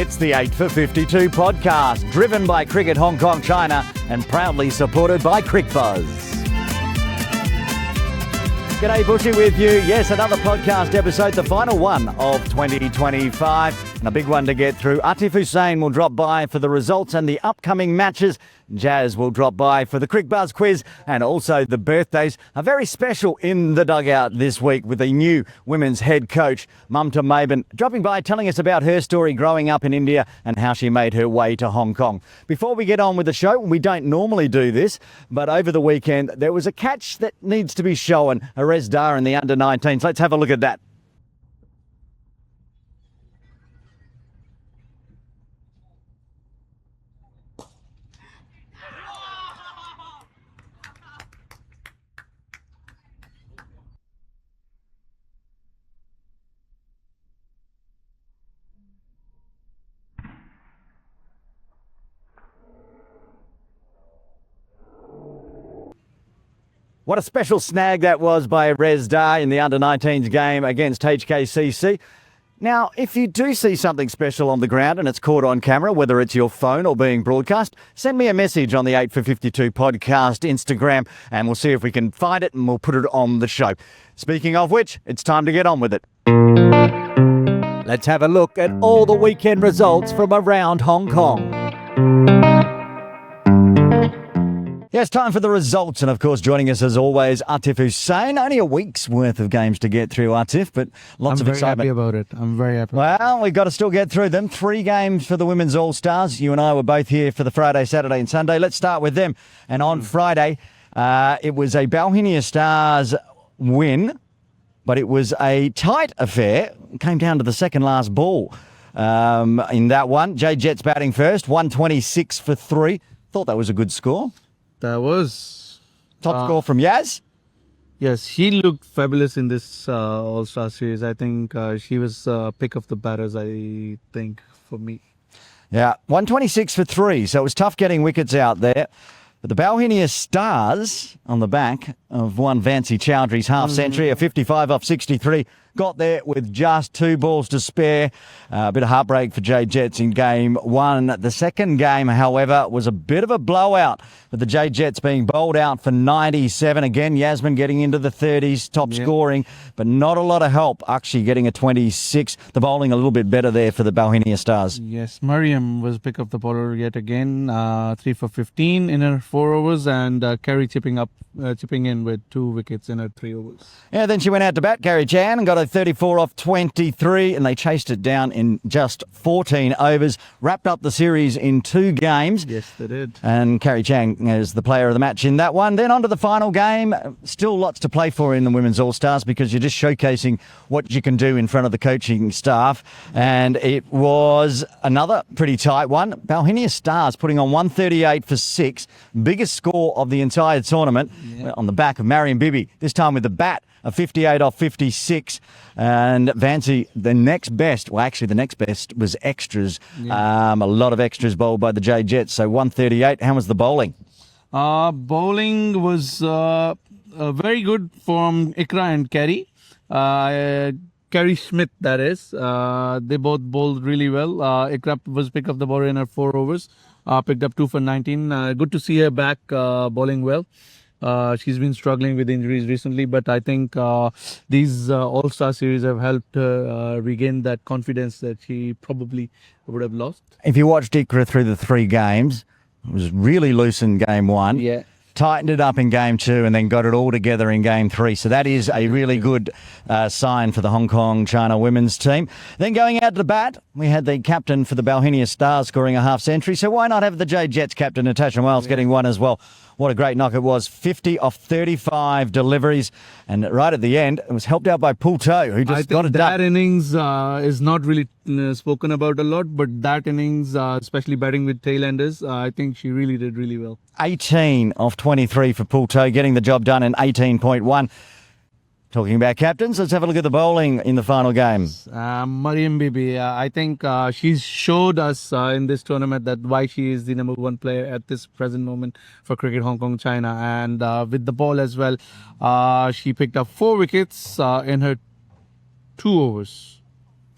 It's the 8 for 52 podcast, driven by Cricket Hong Kong, China, and proudly supported by CricBuzz. G'day, Buschy with you. Yes, another podcast episode, the final one of 2025, and a big one to get through. Atif Hussain will drop by for the results and the upcoming matches. Jazz will drop by for the CricBuzz quiz, and also the birthdays are very special in the dugout this week with the new women's head coach, Mamatha Maben, dropping by telling us about her story growing up in India and how she made her way to Hong Kong. Before we get on with the show, we don't normally do this, but over the weekend there was a catch that needs to be shown, a Dar in the under-19s. Let's have a look at that. What a special snag that was by Dar in the under-19s game against HKCC. Now, if you do see something special on the ground and it's caught on camera, whether it's your phone or being broadcast, send me a message on the 8 for 52 podcast Instagram and we'll see if we can find it and we'll put it on the show. Speaking of which, it's time to get on with it. Let's have a look at all the weekend results from around Hong Kong. Yes, time for the results. And of course, joining us as always, Atif Hussain. Only a week's worth of games to get through, Atif, but lots of excitement. I'm very happy about it. I'm very happy. Well, we've got to still get through them. 3 games for the Women's All-Stars. You and I were both here for the Friday, Saturday and Sunday. Let's start with them. And on Friday, it was a Buschy Stars win, but it was a tight affair. It came down to the second last ball in that one. Jade Jets batting first, 126 for 3. Thought that was a good score. That was top score from Yaz. Yes, she looked fabulous in this All-Star series. I think she was pick of the batters, I think, for me. Yeah, 126 for 3, so it was tough getting wickets out there. But the Buschy Stars, on the back of one Vancy Chowdhury's half-century, a 55 off 63, got there with just 2 balls to spare. A bit of heartbreak for Jade Jets in game 1. The second game, however, was a bit of a blowout, with the Jade Jets being bowled out for 97. Again, Yasmin getting into the 30s, top scoring, but not a lot of help. Actually getting a 26. The bowling a little bit better there for the Buschy Stars. Yes, Mariam was pick of the bowler yet again, 3 for 15 in her 4 overs, and Carey chipping in with 2 wickets in her 3 overs. Yeah, then she went out to bat, Carey Chan, and got a 34 off 23, and they chased it down in just 14 overs. Wrapped up the series in 2 games. Yes, they did. And Carey Chan is the player of the match in that one. Then on to the final game. Still lots to play for in the Women's All-Stars because you're just showcasing what you can do in front of the coaching staff. And it was another pretty tight one. Buschy Stars putting on 138 for 6. Biggest score of the entire tournament on the back of Mariam Bibi. This time with the bat. A 58 off 56, and Vancy, the next best was extras. A lot of extras bowled by the Jade Jets, so 138. How was the bowling? Bowling was very good from Ikra and Carey. Carey Smith, that is. They both bowled really well. Ikra was pick of the bowler in her 4 overs, picked up 2 for 19. Good to see her back bowling well. She's been struggling with injuries recently, but I think these All-Star series have helped her regain that confidence that she probably would have lost. If you watched Ikra through the 3 games, it was really loose in game 1. Yeah. Tightened it up in game 2 and then got it all together in game 3. So that is a really good sign for the Hong Kong China women's team. Then going out to the bat, we had the captain for the Buschy Stars scoring a half-century. So why not have the Jade Jets captain, Natasha Miles, getting one as well? What a great knock it was. 50 off 35 deliveries. And right at the end, it was helped out by Pulto, who just got it done. That innings is not really spoken about a lot, but that innings, especially batting with tail-enders, I think she really did really well. 18 off 23 for Pulto, getting the job done in 18.1. Talking about captains, let's have a look at the bowling in the final game. Mariam Bibi, I think she's showed us in this tournament that why she is the number 1 player at this present moment for Cricket Hong Kong China. And with the ball as well, she picked up 4 wickets in her 2 overs.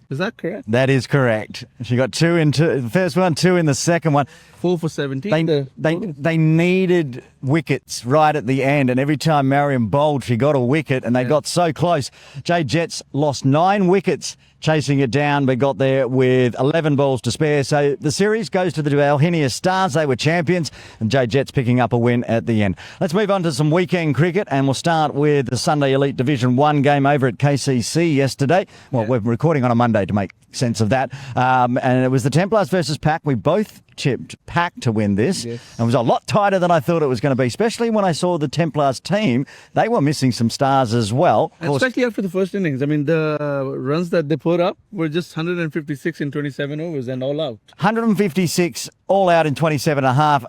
Is that correct? That is correct. She got the first one, 2 in the second one. 4 for 17. They needed wickets right at the end, and every time Mariam bowled, she got a wicket, and they got so close. Jade Jets lost 9 wickets chasing it down, but got there with 11 balls to spare. So the series goes to the Alhenia Stars. They were champions, and Jade Jets picking up a win at the end. Let's move on to some weekend cricket, and we'll start with the Sunday Elite Division 1 game over at KCC yesterday. Well, we're recording on a Monday to make sense of that. And it was the Templars versus Pack. We both chipped Pack to win this. Yes. And it was a lot tighter than I thought it was going to be, especially when I saw the Templars team. They were missing some stars as well. Especially after the first innings. I mean, the runs that they put up were just 156 in 27 overs and all out. 156 all out in 27 and a half.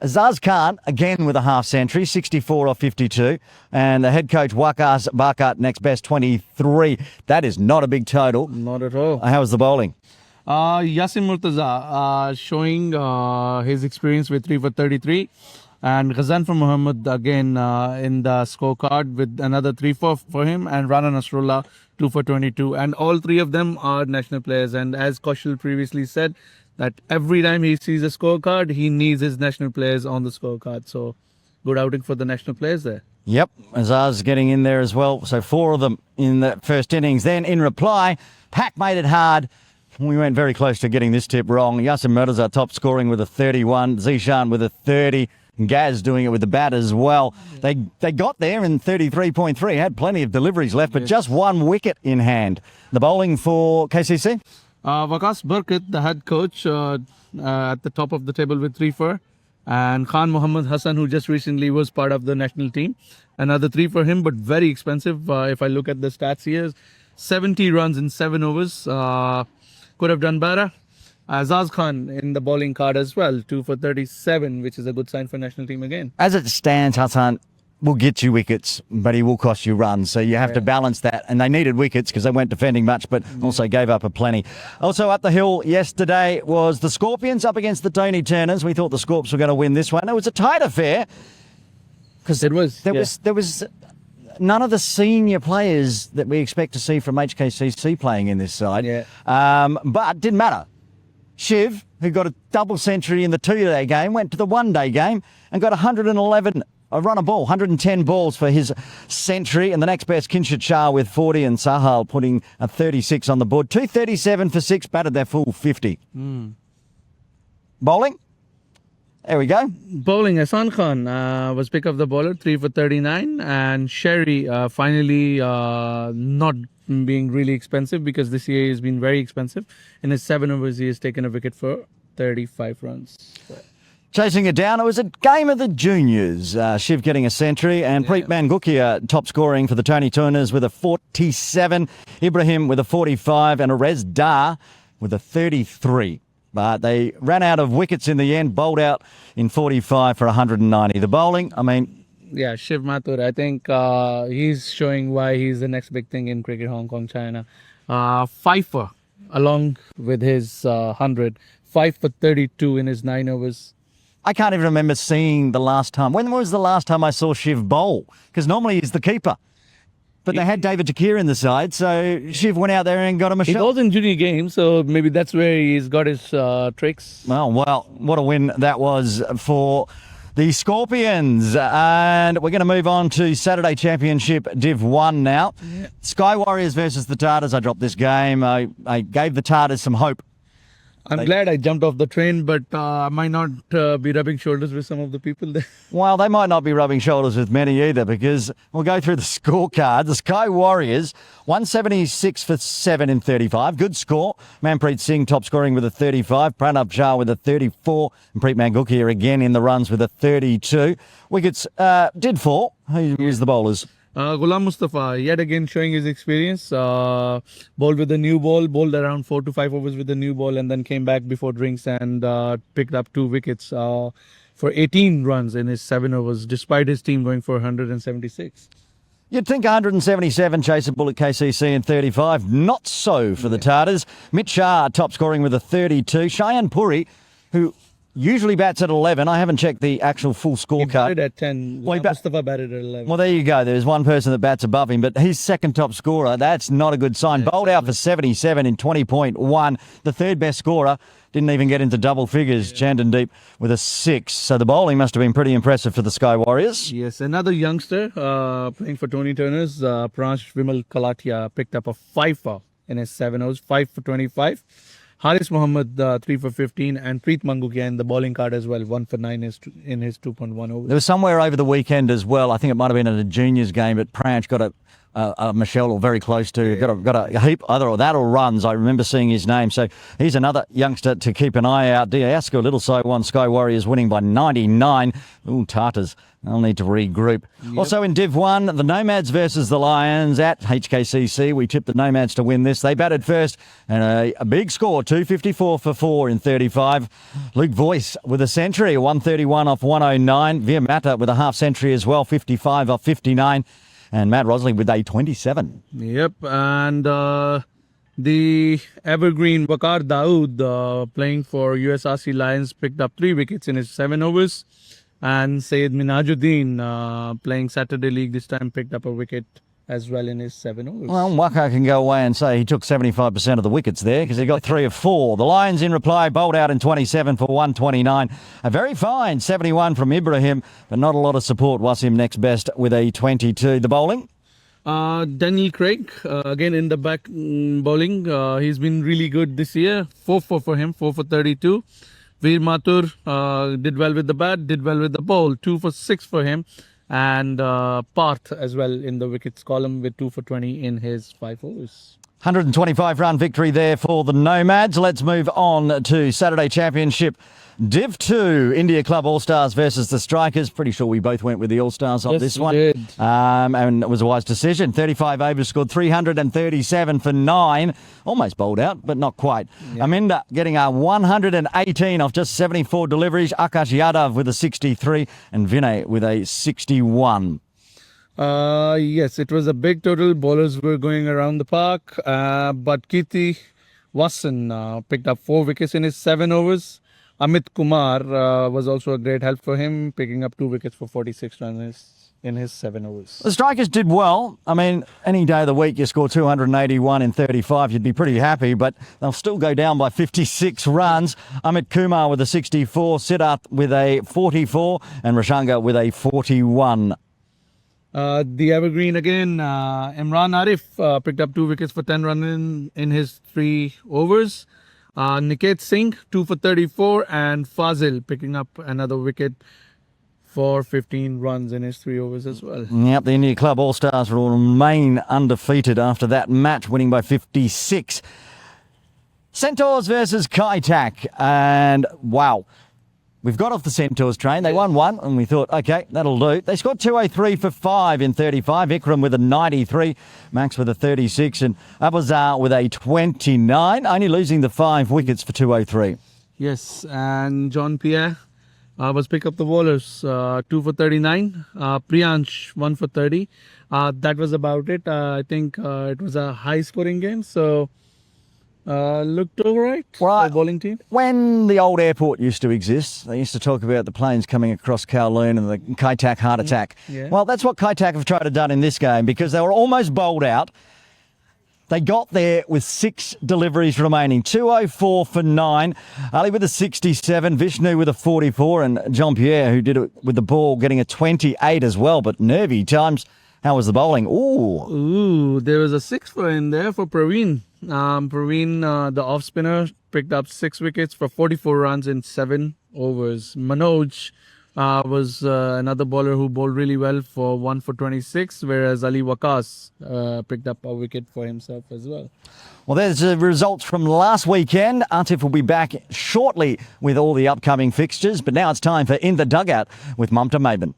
Azaz Khan, again with a half century, 64 off 52. And the head coach, Waqas Barkat, next best, 23. That is not a big total. Not at all. How was the bowling? Yasin Murtaza showing his experience with 3 for 33. And Ghazan for Muhammad again in the scorecard with another 3 for him. And Rana Nasrullah, 2 for 22. And all 3 of them are national players. And as Kaushal previously said, that every time he sees a scorecard, he needs his national players on the scorecard. So good outing for the national players there. Yep, Azaz getting in there as well. So 4 of them in the first innings. Then in reply, Pack made it hard. We went very close to getting this tip wrong. Yasin Murtaza top scoring with a 31. Zishan with a 30. Gaz doing it with the bat as well. They got there in 33.3. Had plenty of deliveries left, but just 1 wicket in hand. The bowling for KCC? Waqas Barkat, the head coach, at the top of the table with 3 for. And Khan Muhammad Hassan, who just recently was part of the national team. Another 3 for him, but very expensive. If I look at the stats here, 70 runs in 7 overs. Could have done better. Azaz Khan in the bowling card as well, 2 for 37, which is a good sign for national team again. As it stands, Hassan will get you wickets, but he will cost you runs. So you have to balance that. And they needed wickets because they weren't defending much, but also gave up a plenty. Also up the hill yesterday was the Scorpions up against the Tony Turners. We thought the Scorps were going to win this one. It was a tight affair because there was none of the senior players that we expect to see from HKCC playing in this side. Yeah. But didn't matter. Shiv, who got a double century in the 2-day game, went to the 1-day game and got 111 a run a ball, 110 balls for his century. And the next best, Kinshit Shah with 40 and Sahal putting a 36 on the board. 237 for 6, batted their full 50. Bowling? There we go. Bowling, Ahsan Khan was pick of the bowler, 3 for 39. And Sherry finally not being really expensive because this year has been very expensive. In his 7 overs, he has taken a wicket for 35 runs. Chasing it down, it was a game of the juniors. Shiv getting a century and Preet Mangukia top scoring for the Tony Turners with a 47. Ibrahim with a 45 and Arez Dar with a 33. But they ran out of wickets in the end, bowled out in 45 for 190. The bowling, I mean... Yeah, Shiv Mathur, I think he's showing why he's the next big thing in cricket, Hong Kong, China. 5 for, along with his 100. 5 for 32 in his 9 overs. I can't even remember seeing the last time. When was the last time I saw Shiv bowl? Because normally he's the keeper. But they had David Takir in the side, so Shiv went out there and got him a shot. He bowls in junior games, so maybe that's where he's got his tricks. Well, what a win that was for the Scorpions. And we're going to move on to Saturday Championship Div 1 now. Yeah. Sky Warriors versus the Tartars. I dropped this game. I gave the Tartars some hope. I'm glad I jumped off the train, but I might not be rubbing shoulders with some of the people there. Well, they might not be rubbing shoulders with many either, because we'll go through the scorecard. The Sky Warriors, 176 for 7 in 35. Good score. Manpreet Singh top scoring with a 35. Pranab Shah with a 34. And Preet Mangukia again in the runs with a 32. Wickets did fall. Who is the bowlers? Ghulam Mustafa, yet again showing his experience. Bowled with a new ball, bowled around 4 to 5 overs with a new ball, and then came back before drinks and picked up 2 wickets for 18 runs in his 7 overs, despite his team going for 176. You'd think 177 chaseable at KCC in 35. Not so for the Tartars. Mitch Shah top scoring with a 32. Cheyenne Puri, who usually bats at 11. I haven't checked the actual full He scorecard. batted at 10. Well, Mustafa batted at 11. Well, there you go. There's one person that bats above him, but he's second top scorer. That's not a good sign. Bowled out for 77 in 20.1. The third best scorer didn't even get into double figures. Chandandeep with a 6. So the bowling must have been pretty impressive for the Sky Warriors. Yes, another youngster playing for Tony Turner's, Pransh Vimal Kalatia, picked up a 5 in his 7 overs, 5 for 25. Haris Mohammed, 3 for 15, and Preet Mangukia in the bowling card as well, 1 for 9 in his 2.1 overs. There was somewhere over the weekend as well. I think it might have been at a juniors game, but Pranch got a Michelle or very close to, got a heap, either or that or runs. I remember seeing his name. So he's another youngster to keep an eye out. Diasco, Little Side 1, Sky Warriors winning by 99. Ooh, Tartars. They'll need to regroup. Yep. Also in Div 1, the Nomads versus the Lions at HKCC. We tipped the Nomads to win this. They batted first and a big score, 254 for 4 in 35. Luke Voice with a century, 131 off 109. Veer Matta with a half century as well, 55 off 59. And Matt Rosley with a 27. Yep, and the evergreen Waqar Dawood playing for USRC Lions picked up 3 wickets in his 7 overs. And Syed Minajuddin, playing Saturday League this time, picked up a wicket as well in his 7 overs. Well, Waqar can go away and say he took 75% of the wickets there because he got 3 of 4. The Lions in reply bowled out in 27 for 129. A very fine 71 from Ibrahim, but not a lot of support. Wasim next best with a 22. The bowling? Danny Craig, again in the back bowling. He's been really good this year. 4-4 for him, 4 for 32. Veer Mathur did well with the bat, did well with the bowl, 2 for 6 for him. And Parth as well in the wickets column with 2 for 20 in his 5 overs. 125 run victory there for the Nomads. Let's move on to Saturday Championship. Div 2, India Club All-Stars versus the Strikers. Pretty sure we both went with the All-Stars on this one. Did. And it was a wise decision. 35 overs, scored 337 for 9. Almost bowled out, but not quite. Yeah. Aminda getting a 118 off just 74 deliveries. Akash Yadav with a 63 and Vinay with a 61. Yes, it was a big total. Bowlers were going around the park, but Kirti Wasson picked up 4 wickets in his 7 overs. Amit Kumar was also a great help for him, picking up 2 wickets for 46 runs in his 7 overs. The Strikers did well. I mean, any day of the week you score 281 in 35, you'd be pretty happy, but they'll still go down by 56 runs. Amit Kumar with a 64, Siddharth with a 44, and Rashanga with a 41. The evergreen again, Imran Arif picked up 2 wickets for 10 runs in his 3 overs. Niket Singh, 2 for 34, and Fazil picking up another wicket for 15 runs in his 3 overs as well. Yep, the India Club All-Stars will remain undefeated after that match, winning by 56. Centaurs versus Kaitak, and wow. We've got off the Centaurs train. They won 1, and we thought, OK, that'll do. They scored 203 for 5 in 35. Ikram with a 93. Max with a 36. And Abazar with a 29, only losing the 5 wickets for 203. Yes, and John Pierre was pick up the bowlers. 2 for 39. Priyansh, 1 for 30. That was about it. I think it was a high-scoring game, so... looked all right for the bowling team. When the old airport used to exist, they used to talk about the planes coming across Kowloon and the Kaitak heart attack. Yeah. Well, that's what Kaitak have tried to do in this game because they were almost bowled out. They got there with 6 deliveries remaining. 204 for 9. Ali with a 67, Vishnu with a 44, and Jean-Pierre, who did it with the ball, getting a 28 as well, but nervy times. How was the bowling? Ooh, there was a 6 for in there for Praveen. Praveen, the off-spinner, picked up 6 wickets for 44 runs in 7 overs. Manoj was another bowler who bowled really well for 1 for 26, whereas Ali Waqas picked up a wicket for himself as well. Well, there's the results from last weekend. Atif will be back shortly with all the upcoming fixtures, but now it's time for In the Dugout with Mamatha Maben.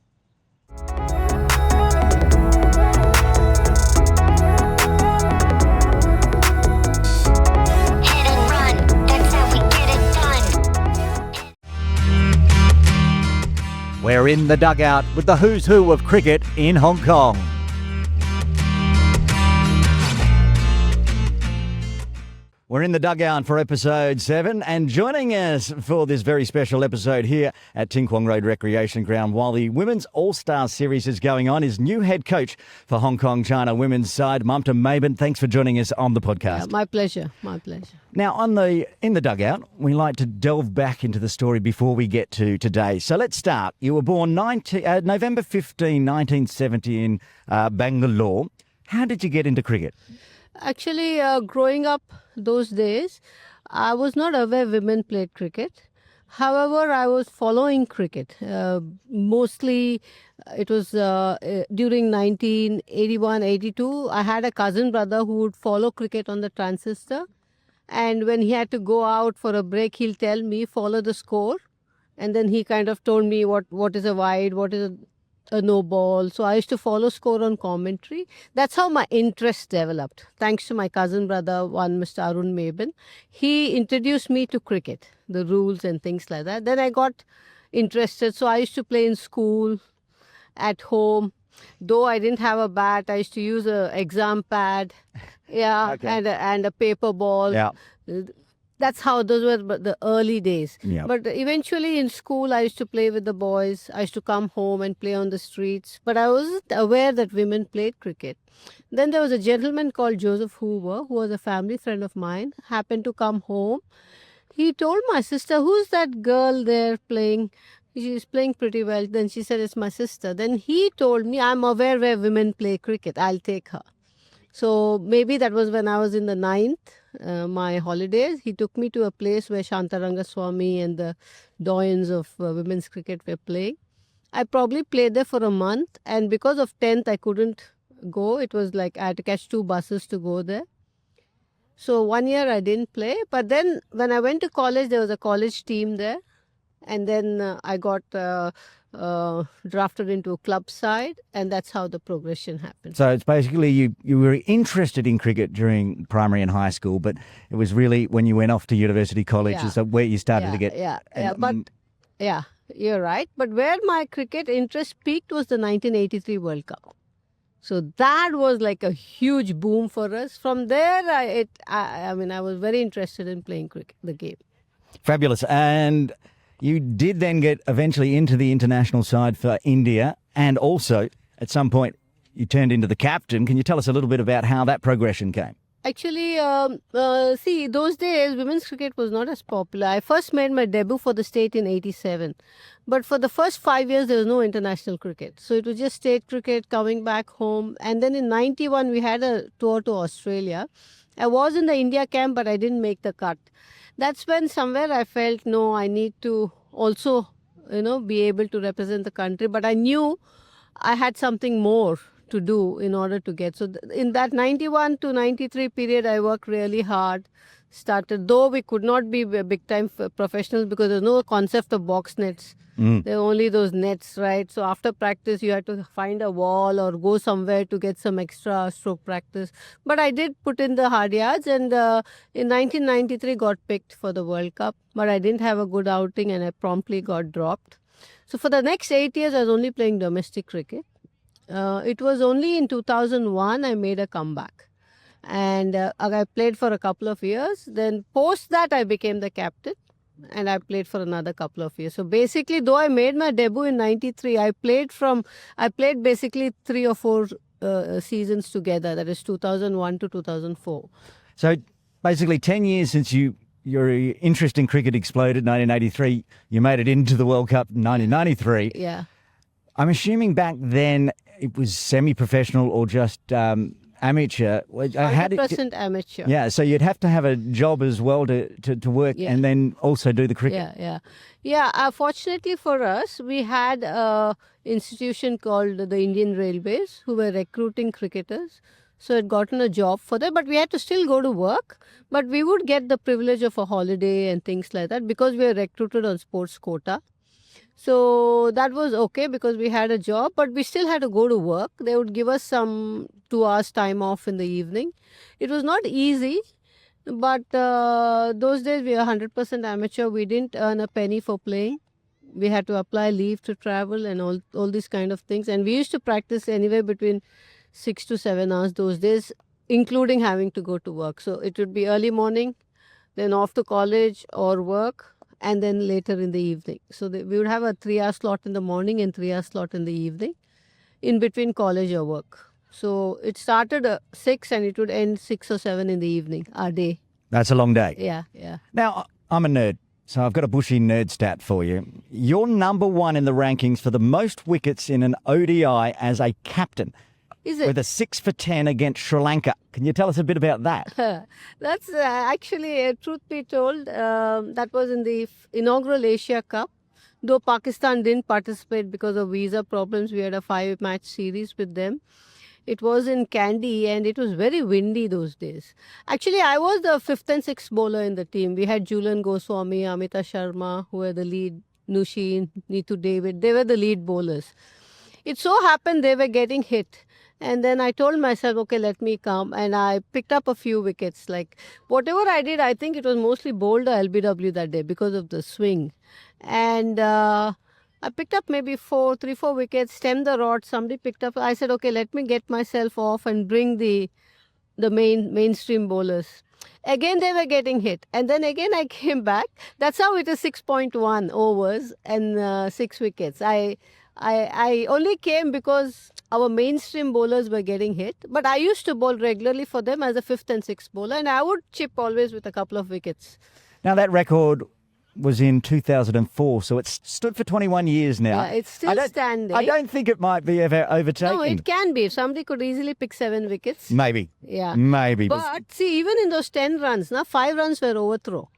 We're in the dugout with the who's who of cricket in Hong Kong. We're in the dugout for episode 7, and joining us for this very special episode here at Ting Kwong Road Recreation Ground while the Women's All-Star Series is going on is new head coach for Hong Kong China women's side, Mamatha Maben. Thanks for joining us on the podcast. Yeah, my pleasure. My pleasure. Now, in the dugout, we like to delve back into the story before we get to today. So let's start. You were born November 15, 1970 in Bangalore. How did you get into cricket? Actually, growing up those days, I was not aware women played cricket. However, I was following cricket. Mostly, it was during 1981-82. I had a cousin brother who would follow cricket on the transistor. And when he had to go out for a break, he'll tell me, follow the score. And then he kind of told me what is a wide, what is a no ball. So I used to follow score on commentary. That's how my interest developed. Thanks to my cousin brother, one Mr. Arun Maben. He introduced me to cricket, the rules and things like that. Then I got interested. So I used to play in school, at home. Though I didn't have a bat, I used to use a exam pad, Okay. and a paper ball. Yeah. That's how those were the early days. Yeah. But eventually in school, I used to play with the boys. I used to come home and play on the streets. But I wasn't aware that women played cricket. Then there was a gentleman called Joseph Hoover, who was a family friend of mine, happened to come home. He told my sister, who's that girl there playing? She's playing pretty well. Then she said, it's my sister. Then he told me, I'm aware where women play cricket. I'll take her. So maybe that was when I was in the 9th, my holidays. He took me to a place where Shantaranga Swami and the doyens of women's cricket were playing. I probably played there for a month, and because of 10th, I couldn't go. It was like I had to catch 2 buses to go there. So 1 year I didn't play. But then when I went to college, there was a college team there. And then I got drafted into a club side, and that's how the progression happened. So it's basically you were interested in cricket during primary and high school, but it was really when you went off to university college is where you started to get... You're right. But where my cricket interest peaked was the 1983 World Cup. So that was like a huge boom for us. From there, I was very interested in playing cricket, the game. Fabulous. And you did then get eventually into the international side for India, and also at some point you turned into the captain. Can you tell us a little bit about how that progression came? Actually, see, those days women's cricket was not as popular. I first made my debut for the state in 87. But for the first 5 years, there was no international cricket. So it was just state cricket coming back home. And then in 91, we had a tour to Australia. I was in the India camp, but I didn't make the cut. That's when somewhere I felt, no, I need to also, be able to represent the country. But I knew I had something more to do in order to get. So in that 91 to 93 period, I worked really hard. Though we could not be big time professionals because there's no concept of box nets. There were only those nets, right? So after practice, you had to find a wall or go somewhere to get some extra stroke practice. But I did put in the hard yards, and in 1993 got picked for the World Cup. But I didn't have a good outing and I promptly got dropped. So for the next 8 years, I was only playing domestic cricket. It was only in 2001 I made a comeback. And I played for a couple of years. Then post that, I became the captain. And I played for another couple of years. So basically, though I made my debut in 93, I played basically 3 or 4 seasons together. That is 2001 to 2004. So basically 10 years since your interest in cricket exploded, 1983. You made it into the World Cup in 1993. Yeah. I'm assuming back then it was semi-professional or just amateur. 100% amateur. Yeah, so you'd have to have a job as well to work and then also do the cricket. Yeah. Fortunately for us, we had an institution called the Indian Railways who were recruiting cricketers. So I'd gotten a job for that, but we had to still go to work. But we would get the privilege of a holiday and things like that because we were recruited on sports quota. So that was okay because we had a job, but we still had to go to work. They would give us some 2 hours time off in the evening. It was not easy, but those days we were 100% amateur. We didn't earn a penny for playing. We had to apply leave to travel and all these kind of things. And we used to practice anywhere between 6 to 7 hours those days. including having to go to work. So it would be early morning, then off to college or work, and then later in the evening. So we would have a 3 hour slot in the morning and 3 hour slot in the evening, in between college or work. So it started 6 and it would end 6 or 7 in the evening, our day. That's a long day. Yeah, yeah. Now, I'm a nerd, so I've got a Buschy nerd stat for you. You're number one in the rankings for the most wickets in an ODI as a captain, Is it? with a 6 for 10 against Sri Lanka. Can you tell us a bit about that? That's actually, truth be told, that was in the inaugural Asia Cup. Though Pakistan didn't participate because of visa problems, we had a 5-match series with them. It was in Kandy and it was very windy those days. Actually, I was the 5th and 6th bowler in the team. We had Julian Goswami, Amita Sharma, who were the lead, Nushi, Neetu David. They were the lead bowlers. It so happened they were getting hit. And then I told myself, okay, let me come. And I picked up a few wickets. Like whatever I did, I think it was mostly bowled or LBW that day because of the swing. And I picked up maybe 3-4 wickets, stemmed the rod. Somebody picked up. I said, okay, let me get myself off and bring the mainstream bowlers. Again, they were getting hit. And then again, I came back. That's how it is 6.1 overs and 6 wickets. I only came because our mainstream bowlers were getting hit. But I used to bowl regularly for them as a 5th and 6th bowler. And I would chip always with a couple of wickets. Now, that record was in 2004, so it's stood for 21 years now. Yeah, it's still standing. I don't think it might be ever overtaken. No, it can be. Somebody could easily pick 7 wickets. Maybe. Yeah. Maybe. But see, even in those 10 runs, 5 runs were overthrow.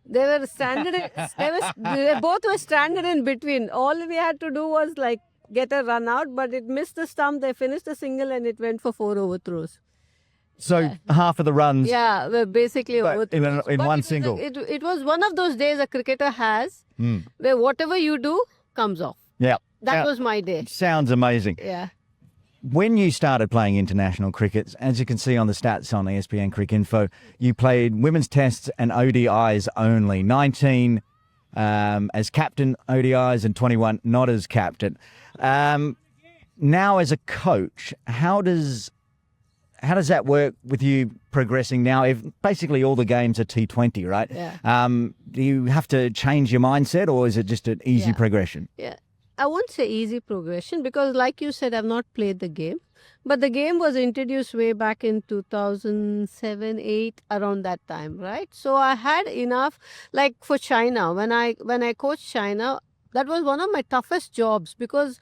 They were stranded. They both were stranded in between. All we had to do was like get a run out, but it missed the stump. They finished a single and it went for 4 overthrows. So half of the runs. Yeah, were basically overthrows. in But one single. It was one of those days a cricketer has where whatever you do comes off. Yeah. That was my day. Sounds amazing. Yeah. When you started playing international cricket, as you can see on the stats on ESPN Cricinfo, you played women's tests and ODIs only. 19 as captain ODIs and 21 not as captain. Now as a coach, how does that work with you progressing now? If basically all the games are T20, right? Yeah. Do you have to change your mindset, or is it just an easy Yeah. progression? Yeah. I won't say easy progression because, like you said, I've not played the game. But the game was introduced way back in 2007, 8, around that time, right? So I had enough, like for China, when I coached China, that was one of my toughest jobs because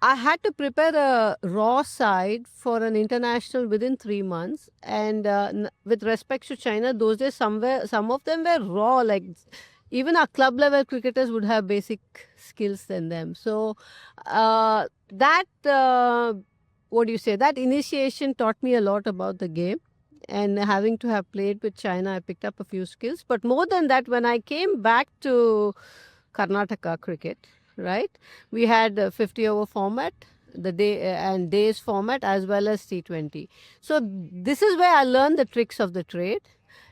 I had to prepare a raw side for an international within 3 months. And with respect to China, those days some of them were raw, like even our club level cricketers would have basic skills than them. So that initiation taught me a lot about the game. And having to have played with China, I picked up a few skills. But more than that, when I came back to Karnataka cricket, right, we had a 50-over format, the day and days format, as well as T20. So this is where I learned the tricks of the trade.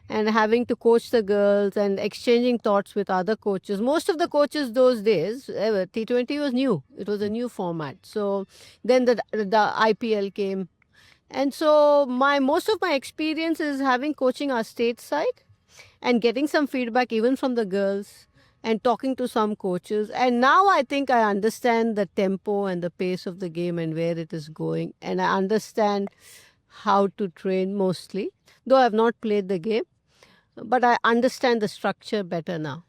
And having to coach the girls and exchanging thoughts with other coaches. Most of the coaches those days, T20 was new. It was a new format. So then the IPL came. And so most of my experience is having coaching our state side and getting some feedback even from the girls and talking to some coaches. And now I think I understand the tempo and the pace of the game and where it is going. And I understand how to train mostly, though I have not played the game. But I understand the structure better now.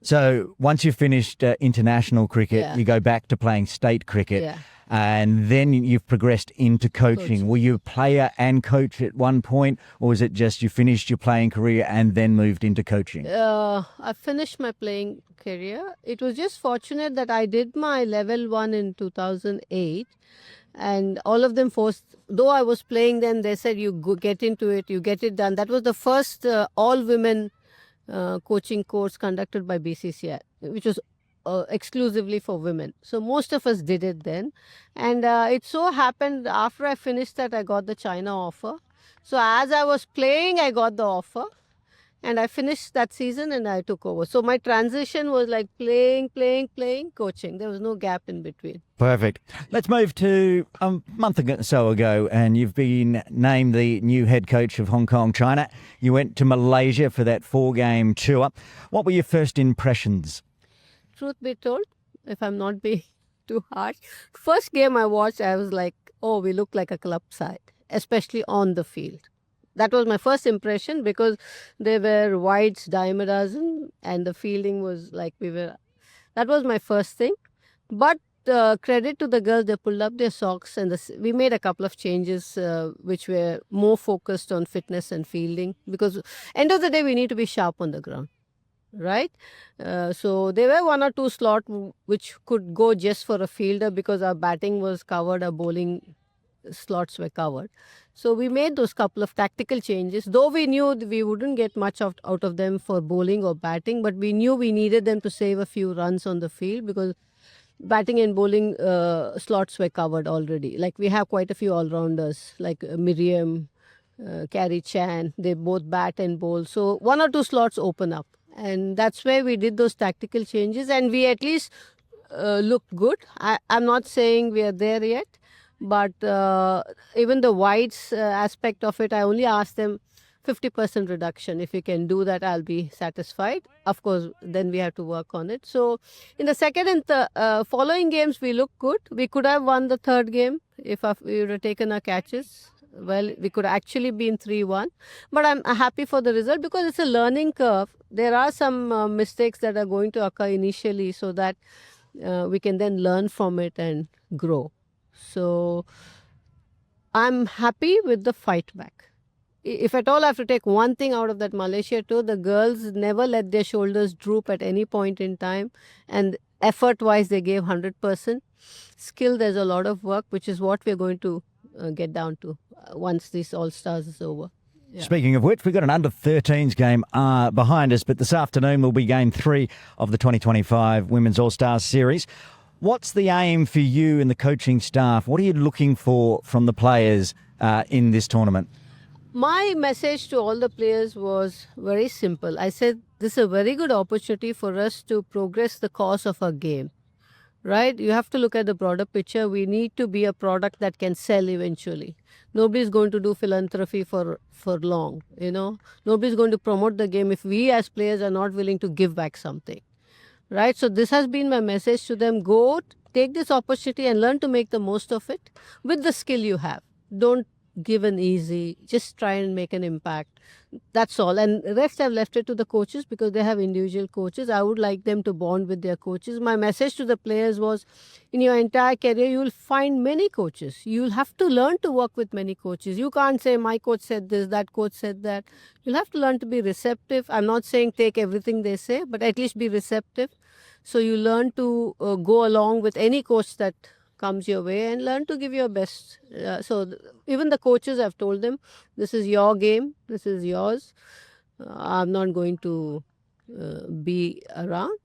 So once you've finished international cricket, Yeah. you go back to playing state cricket. Yeah. And then you've progressed into coaching. Were you a player and coach at one point, or was it just you finished your playing career and then moved into coaching? I finished my playing career. It was just fortunate that I did my level 1 in 2008. And all of them forced, though I was playing then, they said, you go get into it, you get it done. That was the first all-women coaching course conducted by BCCI, which was exclusively for women. So most of us did it then. And it so happened after I finished that, I got the China offer. So as I was playing, I got the offer. And I finished that season and I took over. So my transition was like playing, coaching. There was no gap in between. Perfect. Let's move to a month or so ago, and you've been named the new head coach of Hong Kong, China. You went to Malaysia for that 4-game tour. What were your first impressions? Truth be told, if I'm not being too harsh, first game I watched, I was like, oh, we look like a club side, especially on the field. That was my first impression because they were whites, dime a dozen, and the fielding was like we were. That was my first thing. But credit to the girls, they pulled up their socks and we made a couple of changes which were more focused on fitness and fielding because end of the day we need to be sharp on the ground, right? So there were one or two which could go just for a fielder because our batting was covered, our bowling slots were covered. So we made those couple of tactical changes, though we knew we wouldn't get much out of them for bowling or batting, but we knew we needed them to save a few runs on the field because batting and bowling slots were covered already. Like we have quite a few all-rounders like Miriam, Carrie Chan, they both bat and bowl. So one or two slots open up. And that's where we did those tactical changes and we at least looked good. I'm not saying we are there yet, but even the whites aspect of it, I only asked them 50% reduction. If we can do that, I'll be satisfied. Of course, then we have to work on it. So in the second and following games, we look good. We could have won the third game if we would have taken our catches. Well, we could actually be in 3-1. But I'm happy for the result because it's a learning curve. There are some mistakes that are going to occur initially so that we can then learn from it and grow. So I'm happy with the fight back. If at all I have to take one thing out of that Malaysia tour, the girls never let their shoulders droop at any point in time. And effort-wise, they gave 100%. Skill, there's a lot of work, which is what we're going to get down to once this All-Stars is over. Yeah. Speaking of which, we've got an under-13s game behind us, but this afternoon will be game 3 of the 2025 Women's All-Stars Series. What's the aim for you and the coaching staff? What are you looking for from the players in this tournament? My message to all the players was very simple. I said, this is a very good opportunity for us to progress the course of our game, right? You have to look at the broader picture. We need to be a product that can sell eventually. Nobody's going to do philanthropy for long, you know. Nobody's going to promote the game if we as players are not willing to give back something, right? So this has been my message to them. Go, take this opportunity and learn to make the most of it with the skill you have. Don't give an easy, just try and make an impact. That's all. And the rest I've left it to the coaches because they have individual coaches. I would like them to bond with their coaches. My message to the players was, in your entire career, you will find many coaches. You'll have to learn to work with many coaches. You can't say, my coach said this, that coach said that. You'll have to learn to be receptive. I'm not saying take everything they say, but at least be receptive. So you learn to go along with any coach that comes your way and learn to give your best. Even the coaches, I've told them, this is your game, this is yours. I'm not going to be around.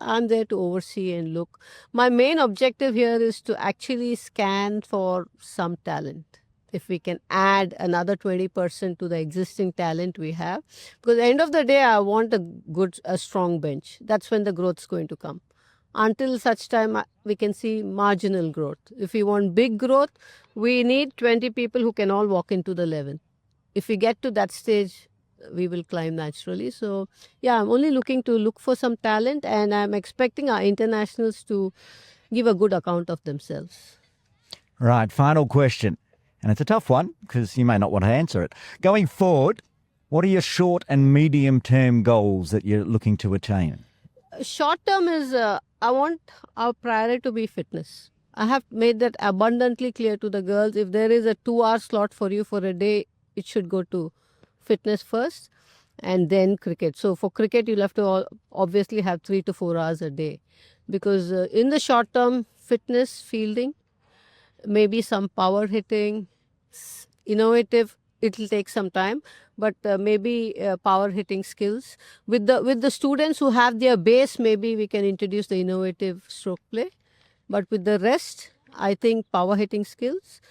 I'm there to oversee and look. My main objective here is to actually scan for some talent. If we can add another 20% to the existing talent we have. Because at the end of the day, I want a strong bench. That's when the growth is going to come. Until such time, we can see marginal growth. If we want big growth, we need 20 people who can all walk into the 11. If we get to that stage, we will climb naturally. So, yeah, I'm only looking to look for some talent and I'm expecting our internationals to give a good account of themselves. Right, final question. And it's a tough one because you may not want to answer it. Going forward, what are your short and medium-term goals that you're looking to attain? Short term is I want our priority to be fitness. I have made that abundantly clear to the girls. If there is a 2-hour slot for you for a day, it should go to fitness first and then cricket. So for cricket, you'll have to obviously have 3 to 4 hours a day because in the short term, fitness, fielding, maybe some power hitting, innovative. It'll take some time, but maybe power hitting skills. With the students who have their base, maybe we can introduce the innovative stroke play. But with the rest, I think power hitting skills,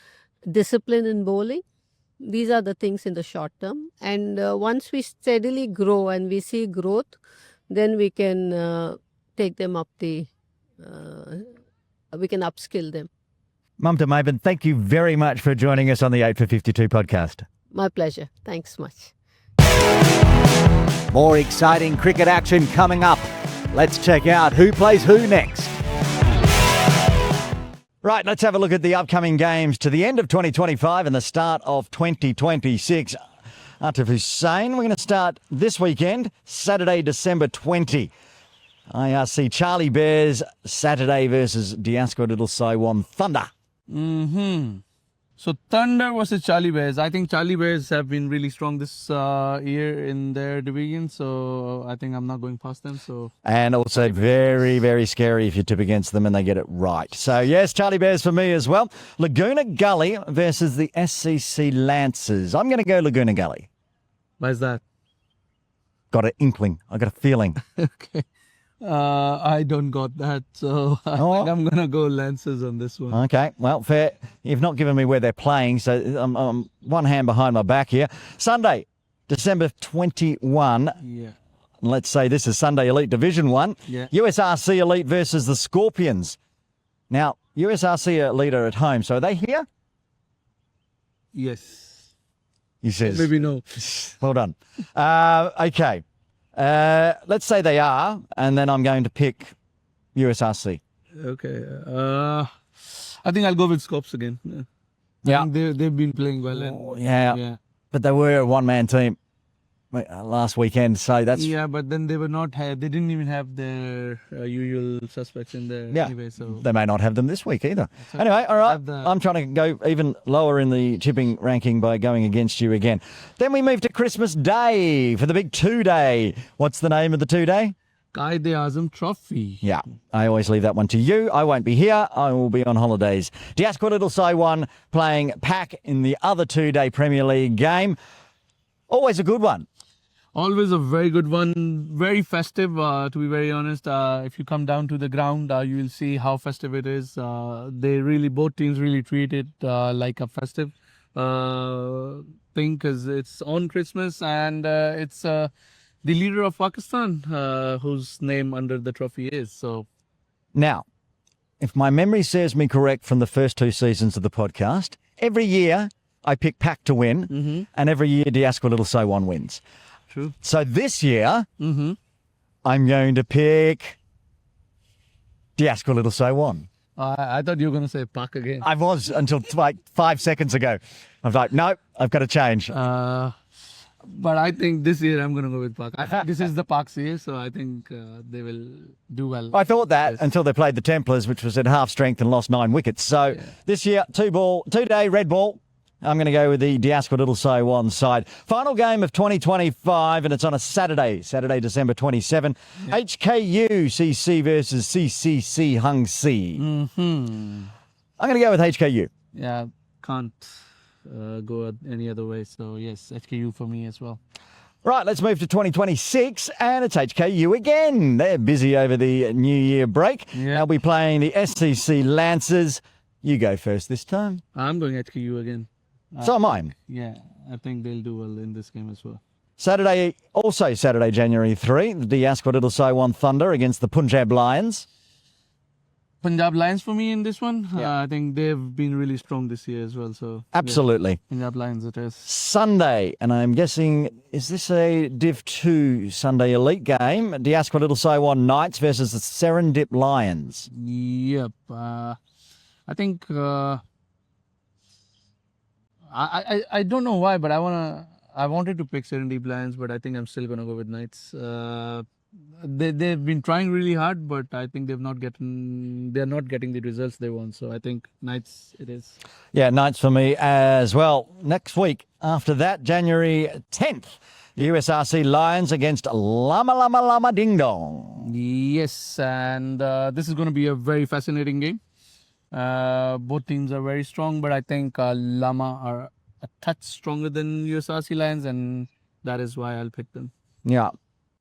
discipline in bowling, These are the things in the short term. And once we steadily grow and we see growth, then we can take them up we can upskill them. Mamatha Maben, thank you very much for joining us on the 8 for 52 podcast. My pleasure. Thanks much. More exciting cricket action coming up. Let's check out who plays who next. Right, let's have a look at the upcoming games to the end of 2025 and the start of 2026. Atif Hussain, we're going to start this weekend, Saturday, December 20. IRC Charlie Bears, Saturday versus Diasco Little Saiwan Thunder. So Thunder versus Charlie Bears. I think Charlie Bears have been really strong this year in their division. So I think I'm not going past them. So And also very, very scary if you tip against them and they get it right. So yes, Charlie Bears for me as well. Laguna Gully versus the SCC Lancers. I'm going to go Laguna Gully. why is that? Got an inkling. I got a feeling. Okay. I don't got that. So I think I'm going to go Lancers on this one. Okay, well, fair. You've not given me where they're playing, so I'm one hand behind my back here. Sunday, December 21. Yeah. Let's say this is Sunday Elite Division 1. Yeah. USRC Elite versus the Scorpions. Now, USRC Elite are at home, so are they here? Yes. He says. Maybe no. Well done. Okay. Let's say they are, and then I'm going to pick USRC. Okay. I think I'll go with Scops again. Yeah. I think they've been playing well. And, Yeah. But they were a one-man team last weekend, so that's... Yeah, but then they were not. They didn't even have their usual suspects in there anyway. So They may not have them this week either. Anyway, all right. I'm trying to go even lower in the tipping ranking by going against you again. Then we move to Christmas Day for the big 2-day. What's the name of the 2-day? Qaid-e-Azam Trophy. Yeah, I always leave that one to you. I won't be here. I will be on holidays. Diasco Little Saiwan playing Pack in the other 2-day Premier League game. Always a good one. Always a very good one. Very festive, to be very honest. If you come down to the ground, you will see how festive it is. Both teams really treat it like a festive thing because it's on Christmas and it's the leader of Pakistan whose name under the trophy is. So Now, if my memory serves me correct from the first 2 seasons of the podcast, every year I pick Pack to win, and every year Diasco Little Saiwan wins. True. So this year, I'm going to pick Diasco Little Saiwan. I thought you were going to say Pak again. I was until like 5 seconds ago. I was like, no, I've got to change. But I think this year I'm going to go with Pak. I think this is the Pak's year, so I think they will do well. I thought that until they played the Templars, which was at half strength and lost 9 wickets. So this year, 2-day red ball. I'm going to go with the Diasco Little Saiwan side. Final game of 2025, and it's on a Saturday, December 27. HKU CC versus CCC Hung Si. I'm going to go with HKU. Yeah, can't go any other way. So, yes, HKU for me as well. Right, let's move to 2026, and it's HKU again. They're busy over the New Year break. Yeah. They'll be playing the SCC Lancers. You go first this time. I'm going HKU again. So am I. Yeah, I think they'll do well in this game as well. Saturday, January 3, the Diasco Little Saiwan Thunder against the Punjab Lions. Punjab Lions for me in this one. I think they've been really strong this year as well. So Absolutely. Yeah, Punjab Lions it is. Sunday, and I'm guessing, is this a Div 2 Sunday Elite game? Diasco Little Saiwan Knights versus the Serendip Lions. Yep. I think... I don't know why, but I wanted to pick Serendip Lions, but I think I'm still gonna go with Knights. They've been trying really hard, but I think they're not getting the results they want. So I think Knights it is. Yeah, Knights for me as well. Next week, after that, January 10th, USRC Lions against Lama Lama Lama Ding Dong. Yes, and this is going to be a very fascinating game. Both teams are very strong, but I think Lama are a touch stronger than USRC Lions, and that is why I'll pick them. Yeah,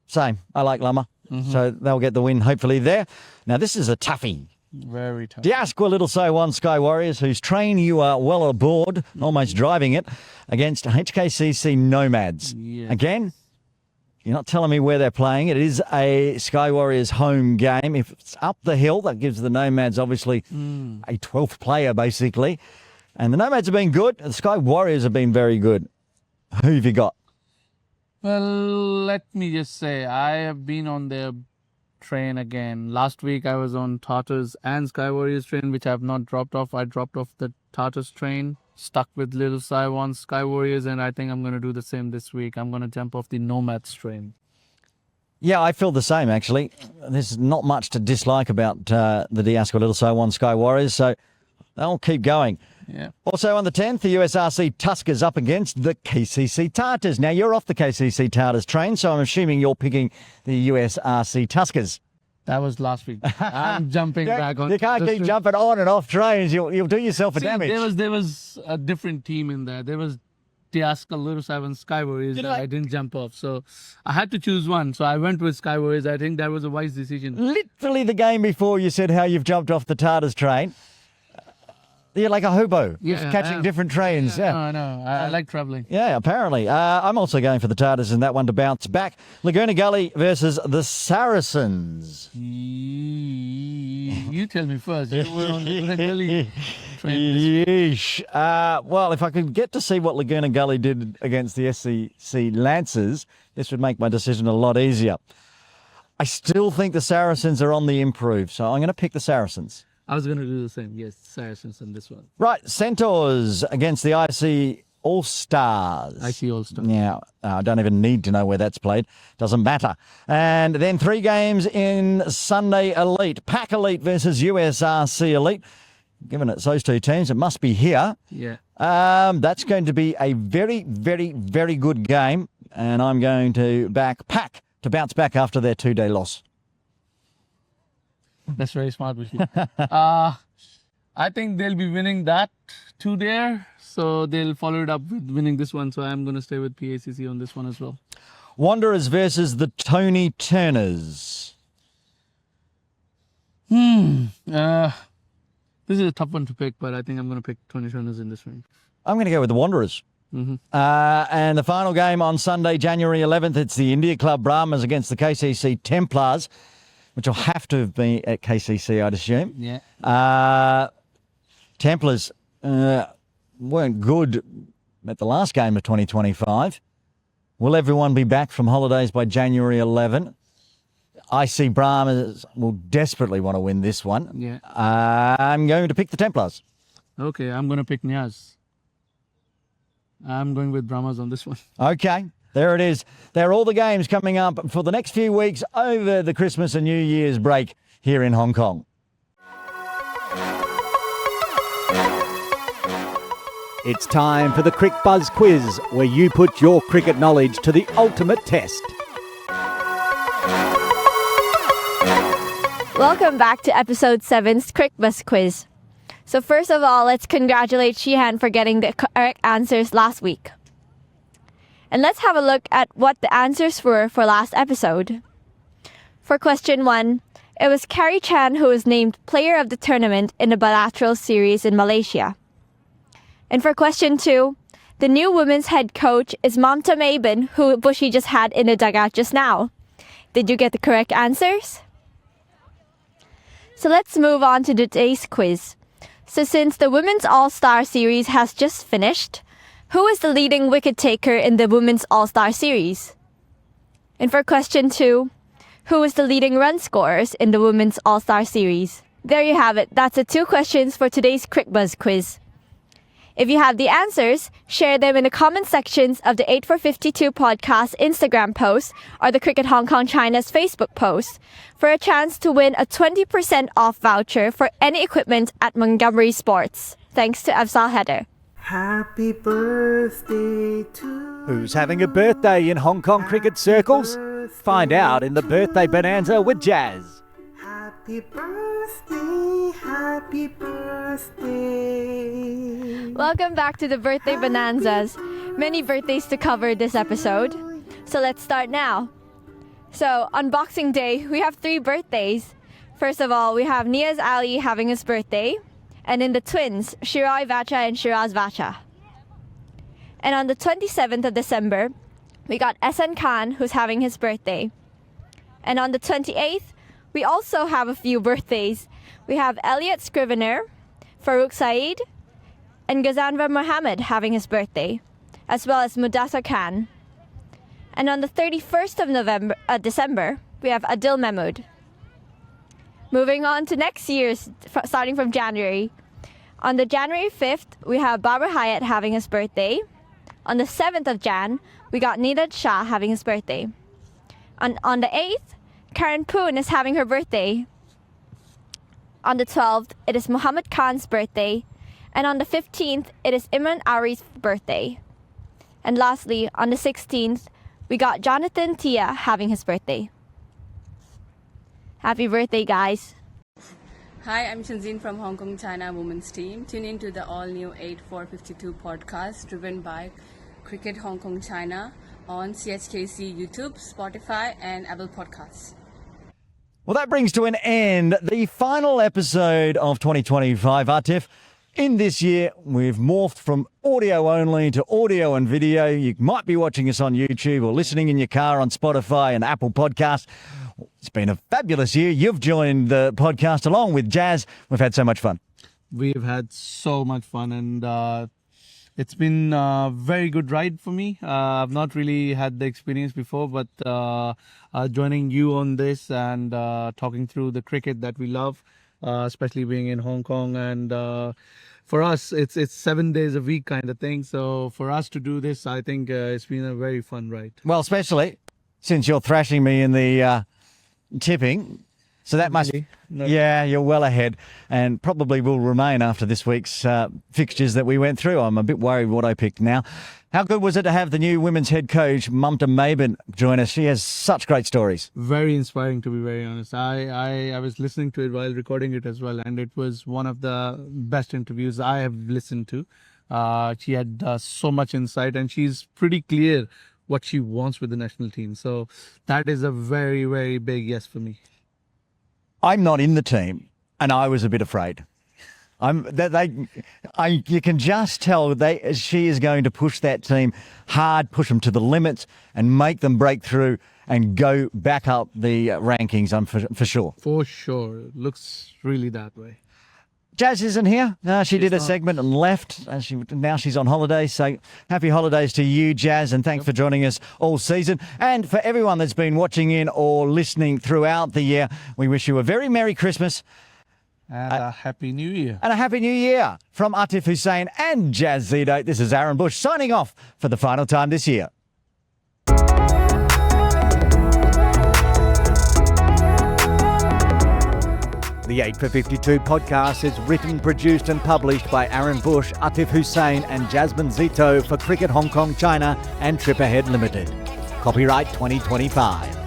same. I like Lama, so they'll get the win hopefully there. Now, this is a toughie. Very tough. The Asqua Little So One Sky Warriors, whose train you are well aboard, almost driving it, against HKCC Nomads. Yeah. Again, you're not telling me where they're playing. It is a Sky Warriors home game. If it's up the hill, that gives the Nomads obviously a 12th player, basically. And the Nomads have been good. The Sky Warriors have been very good. Who have you got? Well, let me just say, I have been on their train again. Last week I was on Tartars and Sky Warriors train, which I have not dropped off. I dropped off the Tartars train, stuck with Little Saiwan Sky Warriors, and I think I'm going to do the same this week. I'm going to jump off the Nomads train. Yeah, I feel the same, actually. There's not much to dislike about the Diasco Little So One Sky Warriors, so they'll keep going. Yeah. Also on the 10th, the USRC Tuskers up against the KCC Tartars. Now, you're off the KCC Tartars train, so I'm assuming you're picking the USRC Tuskers. That was last week. I'm jumping back on. You can't keep jumping on and off trains. You'll do yourself a See, damage. There was a different team in there. There was Diasca Little Seven Sky Warriors that I didn't jump off. So I had to choose one. So I went with Sky Warriors. I think that was a wise decision. Literally the game before you said how you've jumped off the Tartars train. You're like a hobo, just catching different trains. Yeah, I know. I like traveling. Yeah, apparently. I'm also going for the Tartars in that one to bounce back. Laguna Gully versus the Saracens. You tell me first. You were on the Gully train. Yeesh. Well, if I could get to see what Laguna Gully did against the SCC Lancers, this would make my decision a lot easier. I still think the Saracens are on the improve, so I'm going to pick the Saracens. I was going to do the same. Yes, Saracens on this one. Right, Centaurs against the IC All-Stars. IC All-Stars. Yeah, I don't even need to know where that's played. Doesn't matter. And then 3 games in Sunday Elite. Pack Elite versus USRC Elite. Given it's those 2 teams, it must be here. Yeah. That's going to be a very, very, very good game. And I'm going to back Pack to bounce back after their 2-day loss. That's very smart, Buschy. I think they'll be winning that 2 there. So they'll follow it up with winning this one. So I'm going to stay with PACC on this one as well. Wanderers versus the Tony Turners. This is a tough one to pick, but I think I'm going to pick Tony Turners in this one. I'm going to go with the Wanderers. And the final game on Sunday, January 11th, it's the India Club Brahmas against the KCC Templars, which will have to have been at KCC, I'd assume. Yeah. Templars weren't good at the last game of 2025. Will everyone be back from holidays by January 11? I see Brahmas will desperately want to win this one. Yeah. I'm going to pick the Templars. Okay, I'm going to pick Niaz. I'm going with Brahmas on this one. Okay. There it is. There are all the games coming up for the next few weeks over the Christmas and New Year's break here in Hong Kong. It's time for the Crick Buzz Quiz, where you put your cricket knowledge to the ultimate test. Welcome back to episode 7's Crick Buzz Quiz. So first of all, let's congratulate Shihan for getting the correct answers last week. And let's have a look at what the answers were for last episode. For question 1, it was Carrie Chan who was named Player of the Tournament in the bilateral series in Malaysia. And for question 2, the new women's head coach is Mamatha Maben, who Buschy just had in the dugout just now. Did you get the correct answers? So let's move on to today's quiz. So since the Women's All-Star Series has just finished, who is the leading wicket taker in the Women's All-Star Series? And for question 2, who is the leading run scorers in the Women's All-Star Series? There you have it. That's the 2 questions for today's Crick Buzz quiz. If you have the answers, share them in the comment sections of the 8452 podcast Instagram post or the Cricket Hong Kong China's Facebook post for a chance to win a 20% off voucher for any equipment at Montgomery Sports. Thanks to Afzal Heather. Happy birthday to Who's having a birthday in Hong Kong cricket circles? Find out in the Birthday Bonanza with Jazz. Happy birthday, happy birthday. Welcome back to the Birthday Bonanzas. Many birthdays to cover this episode. So let's start now. So on Boxing Day, we have 3 birthdays. First of all, we have Niaz Ali having his birthday. And in the twins, Shirai Vacha and Shiraz Vacha. And on the 27th of December, we got Ehsan Khan, who's having his birthday. And on the 28th, we also have a few birthdays. We have Elliot Scrivener, Farouk Saeed, and Ghazanva Mohammed having his birthday, as well as Mudassar Khan. And on the 31st of December, we have Adil Mahmood. Moving on to next year's, starting from January. On the January 5th, we have Babar Hayat having his birthday. On the 7th of Jan, we got Nidad Shah having his birthday. On the 8th, Karen Poon is having her birthday. On the 12th, it is Muhammad Khan's birthday. And on the 15th, it is Imran Ari's birthday. And lastly, on the 16th, we got Jonathan Tia having his birthday. Happy birthday, guys. Hi, I'm Shanzine from Hong Kong China Women's Team. Tune in to the all-new 8452 podcast driven by Cricket Hong Kong China on CHKC YouTube, Spotify and Apple Podcasts. Well, that brings to an end the final episode of 2025, Atif. In this year, we've morphed from audio only to audio and video. You might be watching us on YouTube or listening in your car on Spotify and Apple Podcasts. It's been a fabulous year. You've joined the podcast along with Jazz. We've had so much fun. We've had so much fun, and it's been a very good ride for me. I've not really had the experience before, but joining you on this and talking through the cricket that we love, especially being in Hong Kong, and for us, it's 7 days a week kind of thing. So for us to do this, I think it's been a very fun ride. Well, especially since you're thrashing me in the tipping. So that must... No. Yeah, you're well ahead and probably will remain after this week's fixtures that we went through. I'm a bit worried what I picked now. How good was it to have the new women's head coach, Mamatha Maben, join us? She has such great stories. Very inspiring, to be very honest. I was listening to it while recording it as well, and it was one of the best interviews I have listened to. She had so much insight, and she's pretty clear what she wants with the national team. So that is a very, very big yes for me. I'm not in the team, and I was a bit afraid. You can just tell she is going to push that team hard, push them to the limits, and make them break through and go back up the rankings. For sure. For sure, it looks really that way. Jazz isn't here. She did a segment and left. Now she's on holiday. So happy holidays to you, Jazz, and thanks for joining us all season. And for everyone that's been watching in or listening throughout the year, we wish you a very Merry Christmas. And a Happy New Year. And a Happy New Year from Atif Hussain and Jazz Zito. This is Aaron Bush signing off for the final time this year. The 8 for 52 podcast is written, produced and published by Aaron Bush, Atif Hussain and Jasmine Zito for Cricket Hong Kong China and Trip Ahead Limited. Copyright 2025.